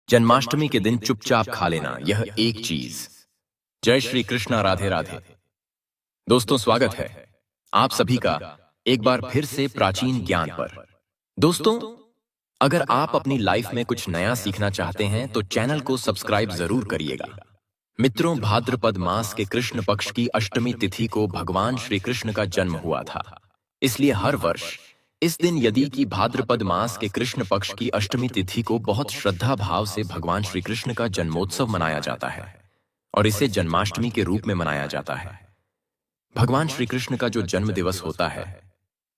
जन्माष्टमी के दिन चुपचाप खा लेना, यह एक चीज। जय श्री कृष्णा, राधे राधे। दोस्तों, स्वागत है आप सभी का एक बार फिर से प्राचीन ज्ञान पर। दोस्तों, अगर आप अपनी लाइफ में कुछ नया सीखना चाहते हैं तो चैनल को सब्सक्राइब जरूर करिएगा। मित्रों, भाद्रपद मास के कृष्ण पक्ष की अष्टमी तिथि को भगवान श्री कृष्ण का जन्म हुआ था। इसलिए हर वर्ष इस दिन यदि कि भाद्रपद मास के कृष्ण पक्ष की अष्टमी तिथि को बहुत श्रद्धा भाव से भगवान श्री कृष्ण का जन्मोत्सव मनाया जाता है और इसे जन्माष्टमी के रूप में मनाया जाता है। भगवान श्री कृष्ण का जो जन्म दिवस होता है,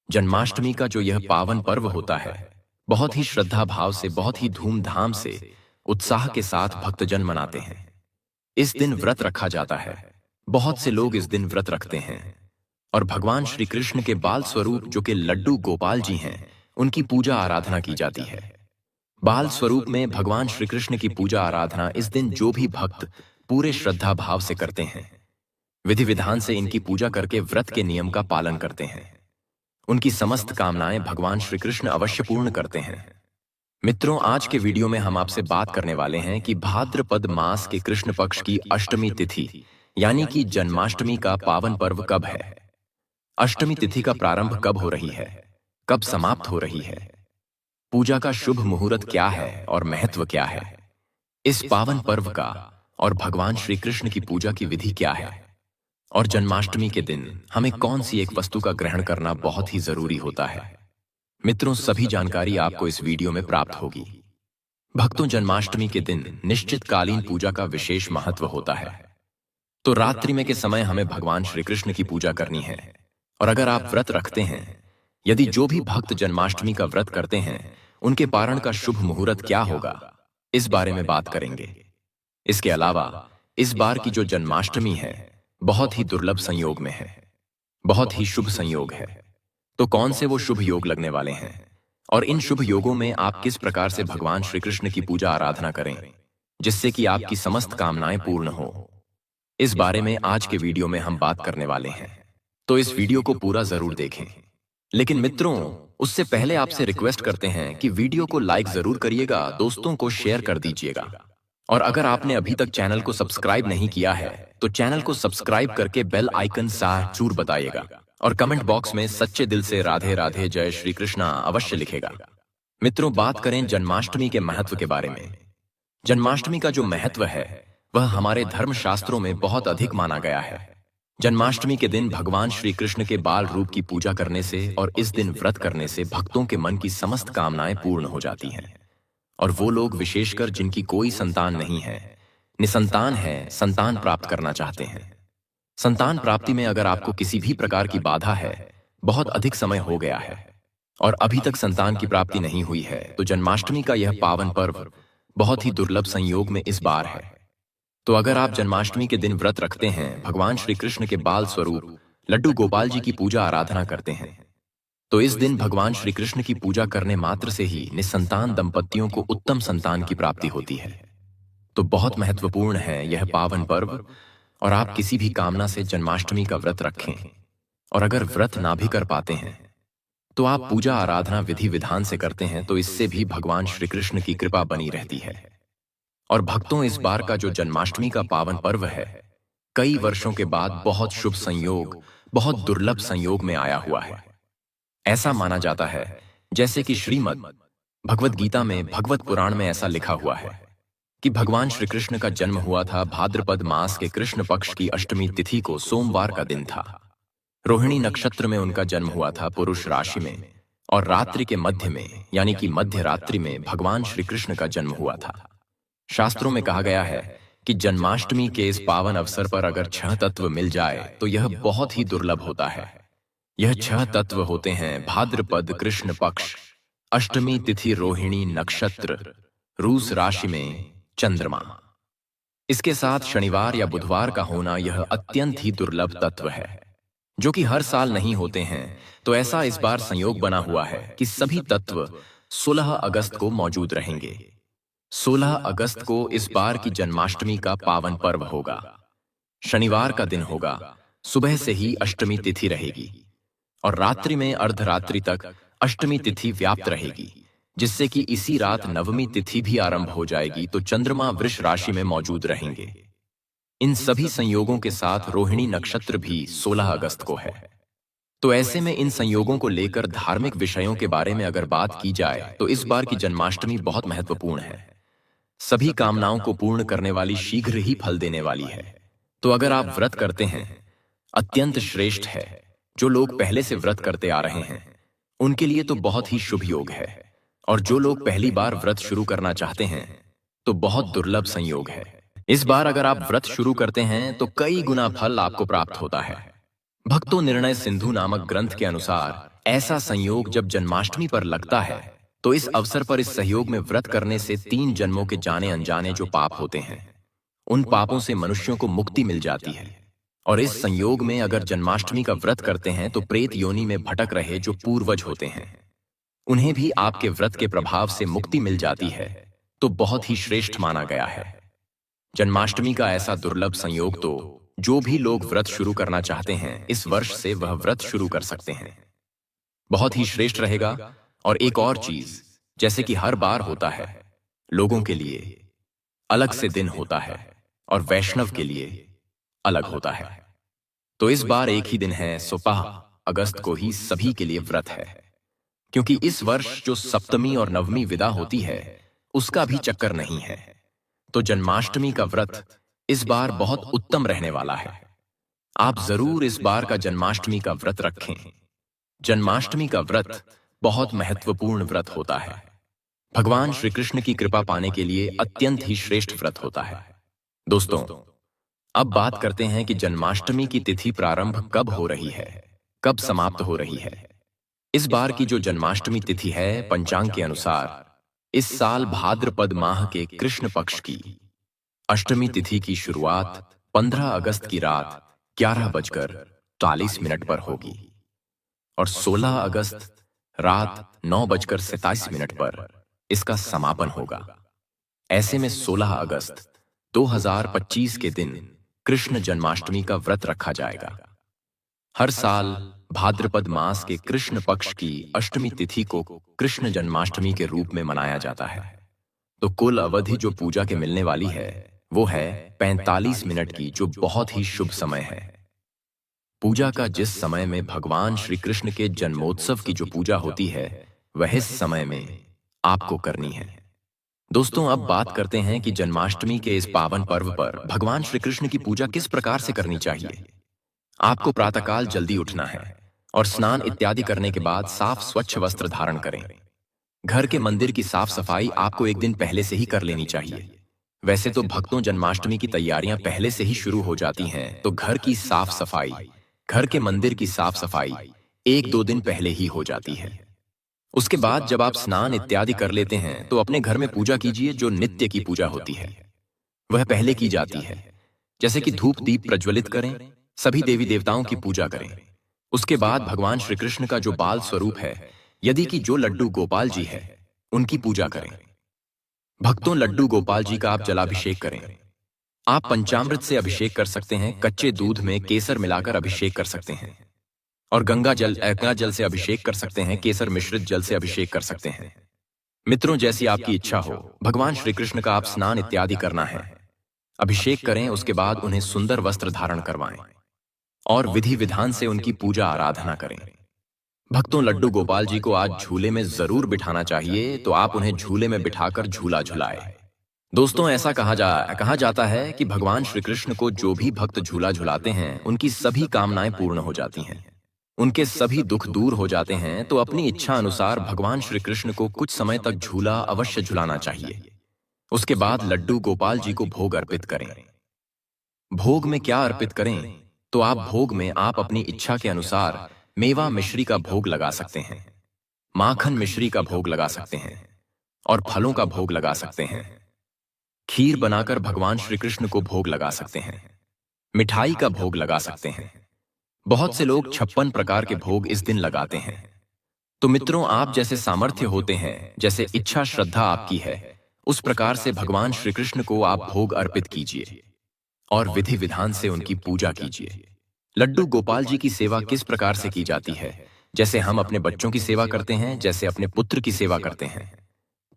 जन्माष्टमी का जो यह पावन पर्व होता है, बहुत ही श्रद्धा भाव से, बहुत ही धूमधाम से, उत्साह के साथ भक्तजन मनाते हैं। इस दिन व्रत रखा जाता है। बहुत से लोग इस दिन व्रत रखते हैं और भगवान श्री कृष्ण के बाल स्वरूप जो कि लड्डू गोपाल जी हैं, उनकी पूजा आराधना की जाती है। बाल स्वरूप में भगवान श्री कृष्ण की पूजा आराधना इस दिन जो भी भक्त पूरे श्रद्धा भाव से करते हैं, विधि विधान से इनकी पूजा करके व्रत के नियम का पालन करते हैं, उनकी समस्त कामनाएं भगवान श्री कृष्ण अवश्य पूर्ण करते हैं। मित्रों, आज के वीडियो में हम आपसे बात करने वाले हैं कि भाद्रपद मास के कृष्ण पक्ष की अष्टमी तिथि यानी कि जन्माष्टमी का पावन पर्व कब है, अष्टमी तिथि का प्रारंभ कब हो रही है, कब समाप्त हो रही है, पूजा का शुभ मुहूर्त क्या है और महत्व क्या है, इस पावन पर्व का और भगवान श्री कृष्ण की पूजा की विधि क्या है, और जन्माष्टमी के दिन हमें कौन सी एक वस्तु का ग्रहण करना बहुत ही जरूरी होता है। मित्रों, सभी जानकारी आपको इस वीडियो में प्राप्त होगी। भक्तों, जन्माष्टमी के दिन निश्चित कालीन पूजा का विशेष महत्व होता है। तो रात्रि में के समय हमें भगवान श्री कृष्ण की पूजा करनी है। और अगर आप व्रत रखते हैं, यदि जो भी भक्त जन्माष्टमी का व्रत करते हैं, उनके पारण का शुभ मुहूर्त क्या होगा, इस बारे में बात करेंगे। इसके अलावा इस बार की जो जन्माष्टमी है, बहुत ही दुर्लभ संयोग में है, बहुत ही शुभ संयोग है। तो कौन से वो शुभ योग लगने वाले हैं और इन शुभ योगों में आप किस प्रकार से भगवान श्री कृष्ण की पूजा आराधना करें जिससे कि आपकी समस्त कामनाएं पूर्ण हो, इस बारे में आज के वीडियो में हम बात करने वाले हैं। तो इस वीडियो को पूरा जरूर देखें। लेकिन मित्रों, उससे पहले आपसे रिक्वेस्ट करते हैं कि वीडियो को लाइक जरूर करिएगा, दोस्तों को शेयर कर दीजिएगा, और अगर आपने अभी तक चैनल को सब्सक्राइब नहीं किया है तो चैनल को सब्सक्राइब करके बेल आइकन जरूर बताइएगा, और कमेंट बॉक्स में सच्चे दिल से राधे राधे जय श्री कृष्णा अवश्य लिखेगा। मित्रों, बात करें जन्माष्टमी के महत्व के बारे में। जन्माष्टमी का जो महत्व है वह हमारे धर्मशास्त्रों में बहुत अधिक माना गया है। जन्माष्टमी के दिन भगवान श्री कृष्ण के बाल रूप की पूजा करने से और इस दिन व्रत करने से भक्तों के मन की समस्त कामनाएं पूर्ण हो जाती हैं। और वो लोग विशेषकर जिनकी कोई संतान नहीं है, निसंतान है, संतान प्राप्त करना चाहते हैं। संतान प्राप्ति में अगर आपको किसी भी प्रकार की बाधा है, बहुत अधिक समय हो गया है और अभी तक संतान की प्राप्ति नहीं हुई है, तो जन्माष्टमी का यह पावन पर्व बहुत ही दुर्लभ संयोग में इस बार है। तो अगर आप जन्माष्टमी के दिन व्रत रखते हैं, भगवान श्री कृष्ण के बाल स्वरूप लड्डू गोपाल जी की पूजा आराधना करते हैं, तो इस दिन भगवान श्री कृष्ण की पूजा करने मात्र से ही निसंतान दंपतियों को उत्तम संतान की प्राप्ति होती है। तो बहुत महत्वपूर्ण है यह पावन पर्व, और आप किसी भी कामना से जन्माष्टमी का व्रत रखें। और अगर व्रत ना भी कर पाते हैं तो आप पूजा आराधना विधि विधान से करते हैं, तो इससे भी भगवान श्री कृष्ण की कृपा बनी रहती है। और भक्तों, इस बार का जो जन्माष्टमी का पावन पर्व है, कई वर्षों के बाद बहुत शुभ संयोग, बहुत दुर्लभ संयोग में आया हुआ है। ऐसा माना जाता है जैसे कि श्रीमद् भगवत गीता में, भगवत पुराण में ऐसा लिखा हुआ है कि भगवान श्री कृष्ण का जन्म हुआ था भाद्रपद मास के कृष्ण पक्ष की अष्टमी तिथि को, सोमवार का दिन था। रोहिणी नक्षत्र में उनका जन्म हुआ था, पुरुष राशि में, और रात्रि के मध्य में यानी कि मध्य रात्रि में भगवान श्री कृष्ण का जन्म हुआ था। शास्त्रों में कहा गया है कि जन्माष्टमी के इस पावन अवसर पर अगर 6 तत्व मिल जाए तो यह बहुत ही दुर्लभ होता है। यह 6 तत्व होते हैं भाद्रपद कृष्ण पक्ष, अष्टमी तिथि रोहिणी नक्षत्र, रूस राशि में चंद्रमा। इसके साथ शनिवार या बुधवार का होना यह अत्यंत ही दुर्लभ तत्व है, जो कि हर साल नहीं होते हैं। तो ऐसा इस बार संयोग बना हुआ है कि सभी तत्व 16 अगस्त को मौजूद रहेंगे। 16 अगस्त को इस बार की जन्माष्टमी का पावन पर्व होगा। शनिवार का दिन होगा, सुबह से ही अष्टमी तिथि रहेगी और रात्रि में अर्धरात्रि तक अष्टमी तिथि व्याप्त रहेगी, जिससे कि इसी रात नवमी तिथि भी आरंभ हो जाएगी तो चंद्रमा वृष राशि में मौजूद रहेंगे। इन सभी संयोगों के साथ रोहिणी नक्षत्र भी 16 अगस्त को है। तो ऐसे में इन संयोगों को लेकर धार्मिक विषयों के बारे में अगर बात की जाए तो इस बार की जन्माष्टमी बहुत महत्वपूर्ण है। सभी कामनाओं को पूर्ण करने वाली, शीघ्र ही फल देने वाली है। तो अगर आप व्रत करते हैं, अत्यंत श्रेष्ठ है। जो लोग पहले से व्रत करते आ रहे हैं उनके लिए तो बहुत ही शुभ योग है, और जो लोग पहली बार व्रत शुरू करना चाहते हैं तो बहुत दुर्लभ संयोग है। इस बार अगर आप व्रत शुरू करते हैं तो कई गुना फल आपको प्राप्त होता है। भक्तों निर्णय सिंधु नामक ग्रंथ के अनुसार ऐसा संयोग जब जन्माष्टमी पर लगता है तो इस अवसर पर इस सहयोग में व्रत करने से 3 जन्मों के जाने अनजाने जो पाप होते हैं उन पापों से मनुष्यों को मुक्ति मिल जाती है। और इस संयोग में अगर जन्माष्टमी का व्रत करते हैं तो प्रेत योनि में भटक रहे जो पूर्वज होते हैं उन्हें भी आपके व्रत के प्रभाव से मुक्ति मिल जाती है। तो बहुत ही श्रेष्ठ माना गया है। जन्माष्टमी का ऐसा दुर्लभ संयोग, तो जो भी लोग व्रत शुरू करना चाहते हैं इस वर्ष से वह व्रत शुरू कर सकते हैं। बहुत ही श्रेष्ठ रहेगा। और एक और चीज, जैसे कि हर बार होता है, लोगों के लिए अलग से दिन होता है और वैष्णव के लिए अलग होता है। तो इस बार एक ही दिन है, 16 अगस्त को ही सभी के लिए व्रत है। क्योंकि इस वर्ष जो सप्तमी और नवमी विदा होती है उसका भी चक्कर नहीं है। तो जन्माष्टमी का व्रत इस बार बहुत उत्तम रहने वाला है। आप जरूर इस बार का जन्माष्टमी का व्रत रखें। जन्माष्टमी का व्रत बहुत महत्वपूर्ण व्रत होता है। भगवान श्री कृष्ण की कृपा पाने के लिए अत्यंत ही श्रेष्ठ व्रत होता है। दोस्तों, अब बात करते हैं कि जन्माष्टमी की तिथि प्रारंभ कब हो रही है, कब समाप्त हो रही है। इस बार की जो जन्माष्टमी तिथि है, पंचांग के अनुसार इस साल भाद्रपद माह के कृष्ण पक्ष की अष्टमी तिथि की शुरुआत 15 अगस्त की रात 11:40 पर होगी और 16 अगस्त रात 9:27 पर इसका समापन होगा। ऐसे में 16 अगस्त 2025 के दिन कृष्ण जन्माष्टमी का व्रत रखा जाएगा। हर साल भाद्रपद मास के कृष्ण पक्ष की अष्टमी तिथि को कृष्ण जन्माष्टमी के रूप में मनाया जाता है। तो कुल अवधि जो पूजा के मिलने वाली है वो है 45 मिनट की, जो बहुत ही शुभ समय है। पूजा का जिस समय में भगवान श्री कृष्ण के जन्मोत्सव की जो पूजा होती है वह इस समय में आपको करनी है। दोस्तों, अब बात करते हैं कि जन्माष्टमी के इस पावन पर्व पर भगवान श्री कृष्ण की पूजा किस प्रकार से करनी चाहिए। आपको प्रातःकाल जल्दी उठना है और स्नान इत्यादि करने के बाद साफ स्वच्छ वस्त्र धारण करें। घर के मंदिर की साफ सफाई आपको एक दिन पहले से ही कर लेनी चाहिए। वैसे तो भक्तों जन्माष्टमी की तैयारियां पहले से ही शुरू हो जाती हैं, तो घर की साफ सफाई, घर के मंदिर की साफ सफाई 1-2 दिन पहले ही हो जाती है। उसके बाद जब आप स्नान इत्यादि कर लेते हैं तो अपने घर में पूजा कीजिए। जो नित्य की पूजा होती है वह पहले की जाती है, जैसे कि धूप दीप प्रज्वलित करें, सभी देवी देवताओं की पूजा करें। उसके बाद भगवान श्री कृष्ण का जो बाल स्वरूप है, यदि कि जो लड्डू गोपाल जी है, उनकी पूजा करें। भक्तों, लड्डू गोपाल जी का आप जलाभिषेक करें। आप पंचामृत से अभिषेक कर सकते हैं, कच्चे दूध में केसर मिलाकर अभिषेक कर सकते हैं, और गंगा जल से अभिषेक कर सकते हैं, केसर मिश्रित जल से अभिषेक कर सकते हैं। मित्रों, जैसी आपकी इच्छा हो, भगवान श्री कृष्ण का आप स्नान इत्यादि करना है, अभिषेक करें। उसके बाद उन्हें सुंदर वस्त्र धारण करवाएं और विधि विधान से उनकी पूजा आराधना करें। भक्तों, लड्डू गोपाल जी को आज झूले में जरूर बिठाना चाहिए, तो आप उन्हें झूले में बिठाकर झूला झुलाएं। दोस्तों, ऐसा कहा जाता है कि भगवान श्री कृष्ण को जो भी भक्त झूला झुलाते हैं उनकी सभी कामनाएं पूर्ण हो जाती हैं, उनके सभी दुख दूर हो जाते हैं। तो अपनी इच्छा अनुसार भगवान श्री कृष्ण को कुछ समय तक झूला अवश्य झुलाना चाहिए। उसके बाद लड्डू गोपाल जी को भोग अर्पित करें। भोग में क्या अर्पित करें? तो आप भोग में आप अपनी इच्छा के अनुसार मेवा मिश्री का भोग लगा सकते हैं, माखन मिश्री का भोग लगा सकते हैं और फलों का भोग लगा सकते हैं। खीर बनाकर भगवान श्री कृष्ण को भोग लगा सकते हैं, मिठाई का भोग लगा सकते हैं। बहुत से लोग 56 प्रकार के भोग इस दिन लगाते हैं। तो मित्रों, आप जैसे सामर्थ्य होते हैं, जैसे इच्छा श्रद्धा आपकी है, उस प्रकार से भगवान श्री कृष्ण को आप भोग अर्पित कीजिए और विधि विधान से उनकी पूजा कीजिए। लड्डू गोपाल जी की सेवा किस प्रकार से की जाती है? जैसे हम अपने बच्चों की सेवा करते हैं, जैसे अपने पुत्र की सेवा करते हैं,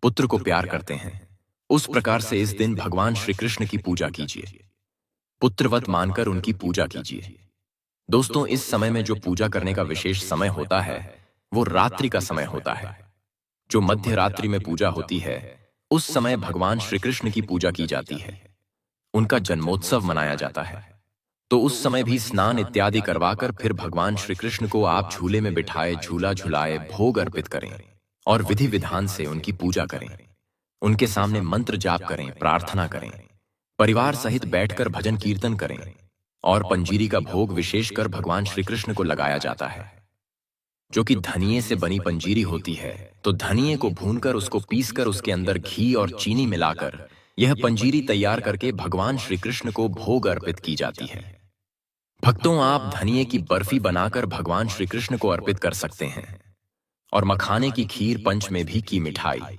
पुत्र को प्यार करते हैं, उस प्रकार से इस दिन भगवान श्री कृष्ण की पूजा कीजिए। पुत्रवत मानकर उनकी पूजा कीजिए। दोस्तों, इस समय में जो पूजा करने का विशेष समय होता है वो रात्रि का समय होता है। जो मध्य रात्रि में पूजा होती है उस समय भगवान श्री कृष्ण की पूजा की जाती है। उनका जन्मोत्सव मनाया जाता है। तो उस समय भी स्नान इत्यादि करवाकर फिर भगवान श्री कृष्ण को आप झूले में बिठाए, झूला झुलाए, भोग अर्पित करें और विधि विधान से उनकी पूजा करें। उनके सामने मंत्र जाप करें, प्रार्थना करें, परिवार सहित बैठकर भजन कीर्तन करें और पंजीरी का भोग विशेषकर भगवान श्री कृष्ण को लगाया जाता है, जो कि धनिये से बनी पंजीरी होती है। तो धनिये को भूनकर उसको पीसकर उसके अंदर घी और चीनी मिलाकर यह पंजीरी तैयार करके भगवान श्री कृष्ण को भोग अर्पित की जाती है। भक्तों, आप धनिये की बर्फी बनाकर भगवान श्री कृष्ण को अर्पित कर सकते हैं और मखाने की खीर, पंच में भी की मिठाई।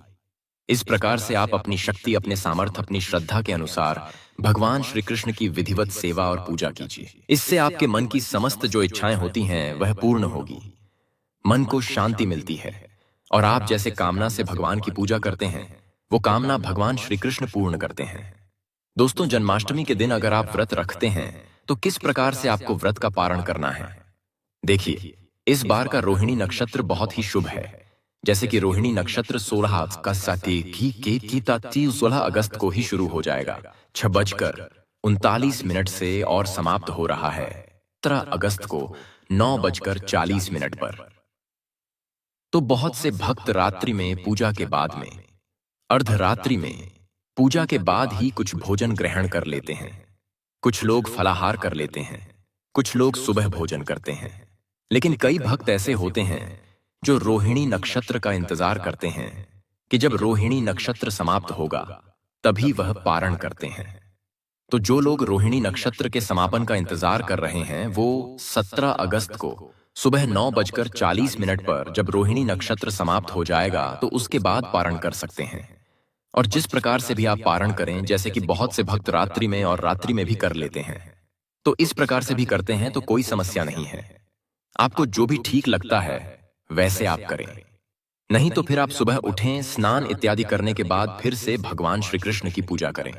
इस प्रकार से आप अपनी शक्ति, अपने सामर्थ्य, अपनी श्रद्धा के अनुसार भगवान श्री कृष्ण की विधिवत सेवा और पूजा कीजिए। इससे आपके मन की समस्त जो इच्छाएं होती हैं वह पूर्ण होगी, मन को शांति मिलती है और आप जैसे कामना से भगवान की पूजा करते हैं वो कामना भगवान श्री कृष्ण पूर्ण करते हैं। दोस्तों, जन्माष्टमी के दिन अगर आप व्रत रखते हैं तो किस प्रकार से आपको व्रत का पारण करना है? देखिए, इस बार का रोहिणी नक्षत्र बहुत ही शुभ है। जैसे कि रोहिणी नक्षत्र 16 अगस्त को ही शुरू हो जाएगा 6:39 से और समाप्त हो रहा है 17 अगस्त को 9:40 पर। तो बहुत से भक्त रात्रि में, पूजा के बाद में, अर्धरात्रि में, पूजा के बाद ही कुछ भोजन ग्रहण कर लेते हैं। कुछ लोग फलाहार कर लेते हैं, कुछ लोग सुबह भोजन करते हैं। लेकिन कई भक्त ऐसे होते हैं जो रोहिणी नक्षत्र का इंतजार करते हैं कि जब रोहिणी नक्षत्र समाप्त होगा तभी वह पारण करते हैं। तो जो लोग रोहिणी नक्षत्र के समापन का इंतजार कर रहे हैं वो 17 अगस्त को सुबह 9:40 पर जब रोहिणी नक्षत्र समाप्त हो जाएगा तो उसके बाद पारण कर सकते हैं। और जिस प्रकार से भी आप पारण करें, जैसे कि बहुत से भक्त रात्रि में और रात्रि में भी कर लेते हैं, तो इस प्रकार से भी करते हैं तो कोई समस्या नहीं है। आपको जो भी ठीक लगता है वैसे आप करें। नहीं तो फिर आप सुबह उठें, स्नान इत्यादि करने के बाद फिर से भगवान श्री कृष्ण की पूजा करें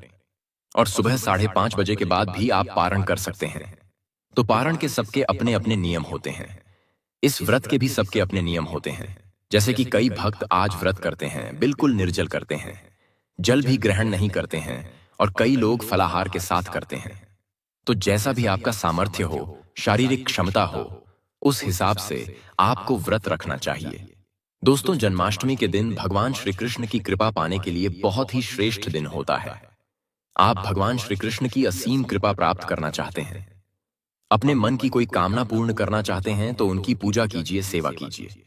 और सुबह 5:30 बजे के बाद भी आप पारण कर सकते हैं। तो पारण के सबके अपने अपने नियम होते हैं। इस व्रत के भी सबके अपने नियम होते हैं। जैसे कि कई भक्त आज व्रत करते हैं, बिल्कुल निर्जल करते हैं, जल भी ग्रहण नहीं करते हैं और कई लोग फलाहार के साथ करते हैं। तो जैसा भी आपका सामर्थ्य हो, शारीरिक क्षमता हो, उस हिसाब से आपको व्रत रखना चाहिए। दोस्तों, जन्माष्टमी के दिन भगवान श्री कृष्ण की कृपा पाने के लिए बहुत ही श्रेष्ठ दिन होता है। आप भगवान श्री कृष्ण की असीम कृपा प्राप्त करना चाहते हैं, अपने मन की कोई कामना पूर्ण करना चाहते हैं तो उनकी पूजा कीजिए, सेवा कीजिए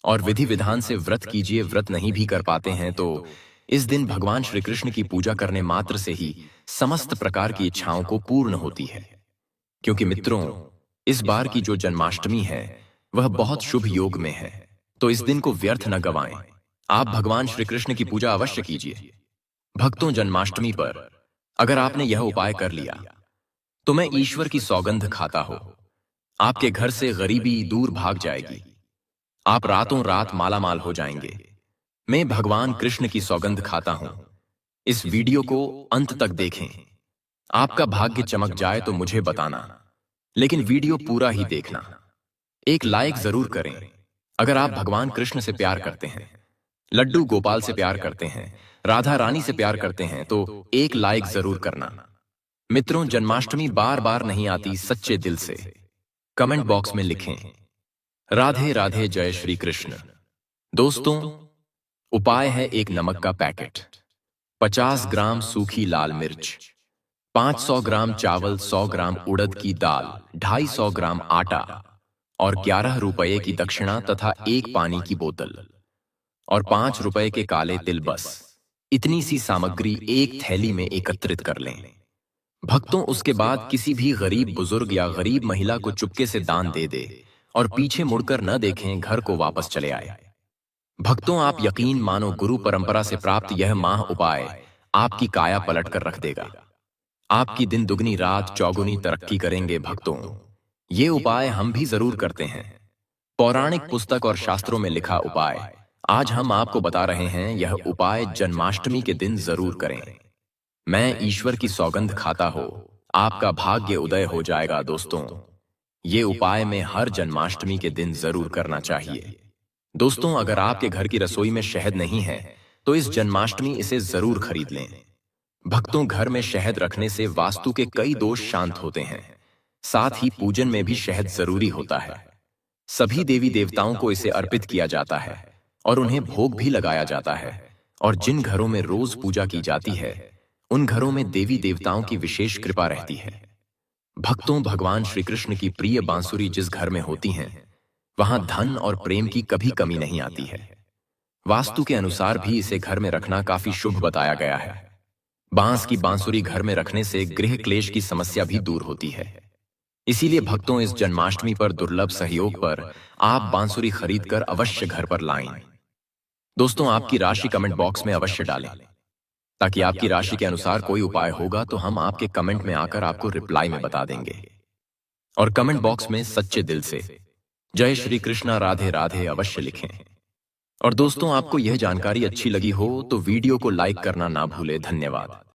और विधि विधान से व्रत कीजिए। व्रत नहीं भी कर पाते हैं तो इस दिन भगवान श्री कृष्ण की पूजा करने मात्र से ही समस्त प्रकार की इच्छाओं को पूर्ण होती है। क्योंकि मित्रों, इस बार की जो जन्माष्टमी है वह बहुत शुभ योग में है, तो इस दिन को व्यर्थ न गवाएं। आप भगवान श्री कृष्ण की पूजा अवश्य कीजिए। भक्तों, जन्माष्टमी पर अगर आपने यह उपाय कर लिया तो मैं ईश्वर की सौगंध खाता हूं, आपके घर से गरीबी दूर भाग जाएगी, आप रातों रात मालामाल हो जाएंगे। मैं भगवान कृष्ण की सौगंध खाता हूं। इस वीडियो को अंत तक देखें। आपका भाग्य चमक जाए तो मुझे बताना, लेकिन वीडियो पूरा ही देखना। एक लाइक जरूर करें अगर आप भगवान कृष्ण से प्यार करते हैं, लड्डू गोपाल से प्यार करते हैं, राधा रानी से प्यार करते हैं तो एक लाइक जरूर करना। मित्रों, जन्माष्टमी बार बार नहीं आती, सच्चे दिल से कमेंट बॉक्स में लिखें राधे राधे, जय श्री कृष्ण। दोस्तों, उपाय है एक नमक का पैकेट, 50 ग्राम सूखी लाल मिर्च, 500 ग्राम चावल, 100 ग्राम उड़द की दाल, 250 ग्राम आटा और 11 रुपये की दक्षिणा तथा एक पानी की बोतल और 5 रुपए के काले तिल। बस इतनी सी सामग्री एक थैली में एकत्रित कर लें। भक्तों, उसके बाद किसी भी गरीब बुजुर्ग या गरीब महिला को चुपके से दान दे दे और पीछे मुड़कर न देखें, घर को वापस चले आए। भक्तों, आप यकीन मानो, गुरु परंपरा से प्राप्त यह माह उपाय आपकी काया पलट कर रख देगा। आपकी दिन दुगनी रात चौगुनी तरक्की करेंगे। भक्तों, ये उपाय हम भी जरूर करते हैं। पौराणिक पुस्तक और शास्त्रों में लिखा उपाय आज हम आपको बता रहे हैं यह उपाय जन्माष्टमी के दिन जरूर करें। मैं ईश्वर की सौगंध खाता हो, आपका भाग्य उदय हो जाएगा दोस्तों। ये उपाय में हर जन्माष्टमी के दिन जरूर करना चाहिए। दोस्तों, अगर आपके घर की रसोई में शहद नहीं है तो इस जन्माष्टमी इसे जरूर खरीद लें। भक्तों, घर में शहद रखने से वास्तु के कई दोष शांत होते हैं। साथ ही पूजन में भी शहद जरूरी होता है। सभी देवी देवताओं को इसे अर्पित किया जाता है और उन्हें भोग भी लगाया जाता है। और जिन घरों में रोज पूजा की जाती है उन घरों में देवी देवताओं की विशेष कृपा रहती है। भक्तों, भगवान श्री कृष्ण की प्रिय बांसुरी जिस घर में होती हैं वहां धन और प्रेम की कभी कमी नहीं आती है। वास्तु के अनुसार भी इसे घर में रखना काफी शुभ बताया गया है। बांस की बांसुरी घर में रखने से गृह क्लेश की समस्या भी दूर होती है। इसीलिए भक्तों, इस जन्माष्टमी पर दुर्लभ सहयोग पर आप बांसुरी खरीदकर अवश्य घर पर लाएं। दोस्तों, आपकी राशि कमेंट बॉक्स में अवश्य डालें ताकि आपकी राशि के अनुसार कोई उपाय होगा तो हम आपके कमेंट में आकर आपको रिप्लाई में बता देंगे। और कमेंट बॉक्स में सच्चे दिल से जय श्री कृष्णा राधे राधे अवश्य लिखें। और दोस्तों, आपको यह जानकारी अच्छी लगी हो तो वीडियो को लाइक करना ना भूलें। धन्यवाद।